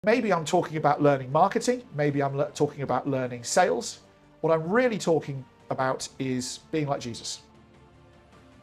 Maybe I'm talking about learning marketing. Maybe I'm talking about learning sales. What I'm really talking about is being like Jesus.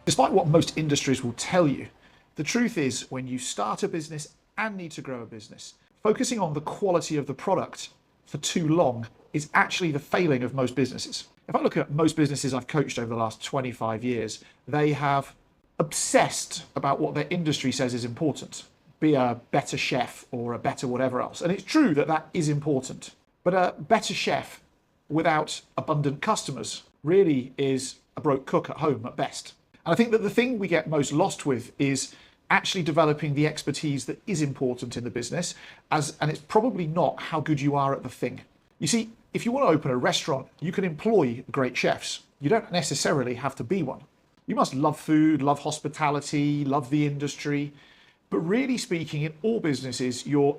Despite what most industries will tell you, the truth is when you start a business and need to grow a business, focusing on the quality of the product for too long is actually the failing of most businesses. If I look at most businesses I've coached over the last 25 years, they have obsessed about what their industry says is important. Be a better chef or a better whatever else. And it's true that that is important. But a better chef without abundant customers really is a broke cook at home at best. And I think that the thing we get most lost with is actually developing the expertise that is important in the business, and it's probably not how good you are at the thing. You see, if you want to open a restaurant, you can employ great chefs. You don't necessarily have to be one. You must love food, love hospitality, love the industry. But really speaking, in all businesses, your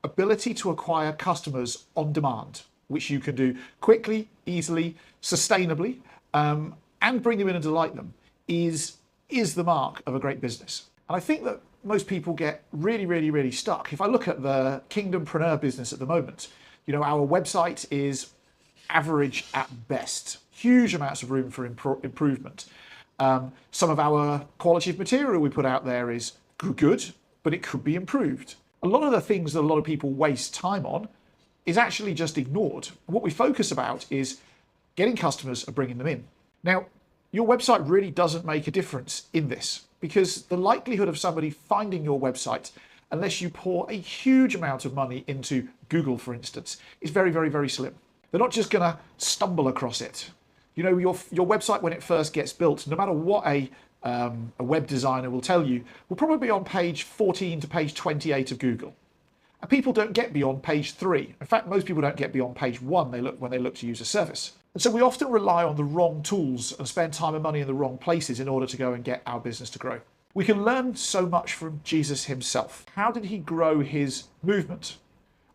ability to acquire customers on demand, which you can do quickly, easily, sustainably, and bring them in and delight them, is the mark of a great business. And I think that most people get really stuck. If I look at the KingdomPreneur business at the moment, our website is average at best. Huge amounts of room for improvement. Some of our quality of material we put out there is good, but it could be improved. A lot of the things that a lot of people waste time on is actually just ignored. What we focus about is getting customers and bringing them in. Now, your website really doesn't make a difference in this because the likelihood of somebody finding your website, unless you pour a huge amount of money into Google, for instance, is very slim. They're not just going to stumble across it. Your website, when it first gets built, no matter what a web designer will tell you, will probably be on page 14 to page 28 of Google. And people don't get beyond page 3. In fact, most people don't get beyond page 1 when they look to use a service. And so we often rely on the wrong tools and spend time and money in the wrong places in order to go and get our business to grow. We can learn so much from Jesus himself. How did he grow his movement?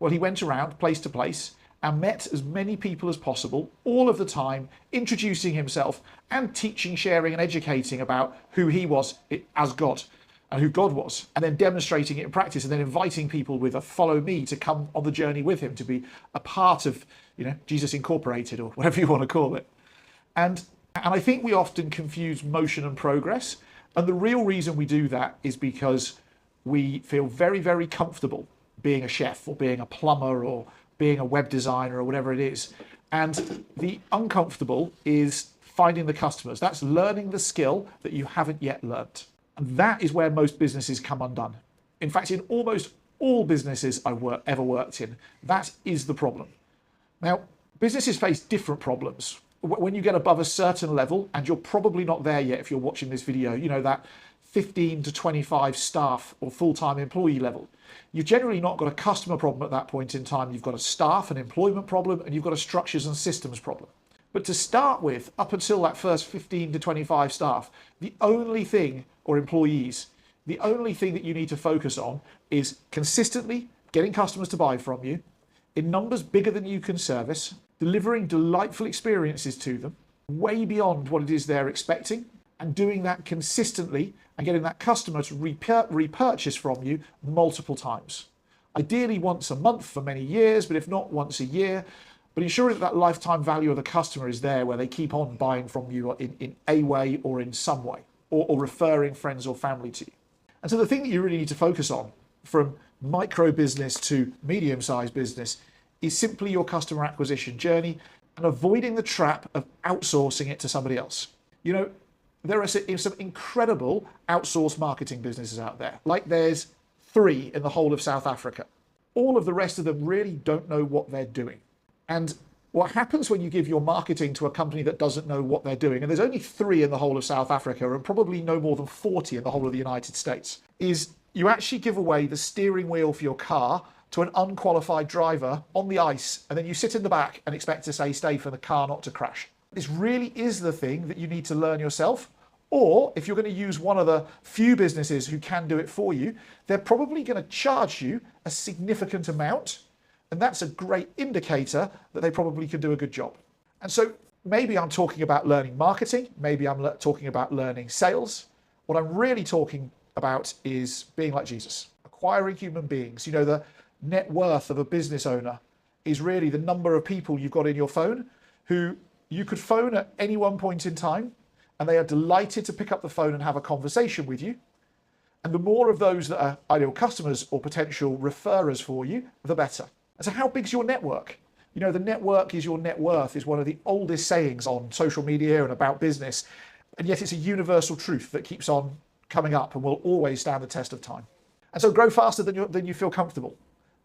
Well, he went around place to place and met as many people as possible all of the time, introducing himself and teaching, sharing and educating about who he was as God and who God was, and then demonstrating it in practice and then inviting people with a follow me to come on the journey with him, to be a part of Jesus Incorporated or whatever you want to call it. And I think we often confuse motion and progress. And the real reason we do that is because we feel very comfortable being a chef or being a plumber or being a web designer or whatever it is. And the uncomfortable is finding the customers. That's learning the skill that you haven't yet learned. And that is where most businesses come undone. In fact, in almost all businesses I've ever worked in, that is the problem. Now, businesses face different problems. When you get above a certain level, and you're probably not there yet if you're watching this video, that 15 to 25 staff or full-time employee level, you've generally not got a customer problem at that point in time. You've got a staff and employment problem, and you've got a structures and systems problem. But to start with, up until that first 15 to 25 staff, the only thing, or employees, the only thing that you need to focus on is consistently getting customers to buy from you in numbers bigger than you can service, delivering delightful experiences to them, way beyond what it is they're expecting, and doing that consistently and getting that customer to repurchase from you multiple times. Ideally once a month for many years, but if not once a year, but ensuring that lifetime value of the customer is there where they keep on buying from you in a way or in some way, or referring friends or family to you. And so the thing that you really need to focus on from micro business to medium-sized business is simply your customer acquisition journey and avoiding the trap of outsourcing it to somebody else. There are some incredible outsourced marketing businesses out there. Like there's 3 in the whole of South Africa. All of the rest of them really don't know what they're doing. And what happens when you give your marketing to a company that doesn't know what they're doing, and there's only 3 in the whole of South Africa and probably no more than 40 in the whole of the United States, is you actually give away the steering wheel for your car to an unqualified driver on the ice, and then you sit in the back and expect to stay for the car not to crash. This really is the thing that you need to learn yourself. Or if you're going to use one of the few businesses who can do it for you, they're probably going to charge you a significant amount. And that's a great indicator that they probably can do a good job. And so maybe I'm talking about learning marketing. Maybe I'm talking about learning sales. What I'm really talking about is being like Jesus, acquiring human beings. The net worth of a business owner is really the number of people you've got in your phone who you could phone at any one point in time, and they are delighted to pick up the phone and have a conversation with you. And the more of those that are ideal customers or potential referrers for you, the better. And so how big's your network? You know, the network is your net worth is one of the oldest sayings on social media and about business. And yet it's a universal truth that keeps on coming up and will always stand the test of time. And so grow faster than you feel comfortable.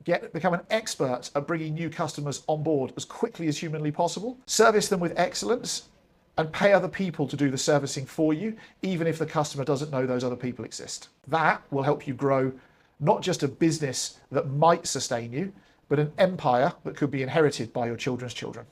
Become an expert at bringing new customers on board as quickly as humanly possible. Service them with excellence and pay other people to do the servicing for you, even if the customer doesn't know those other people exist. That will help you grow not just a business that might sustain you, but an empire that could be inherited by your children's children.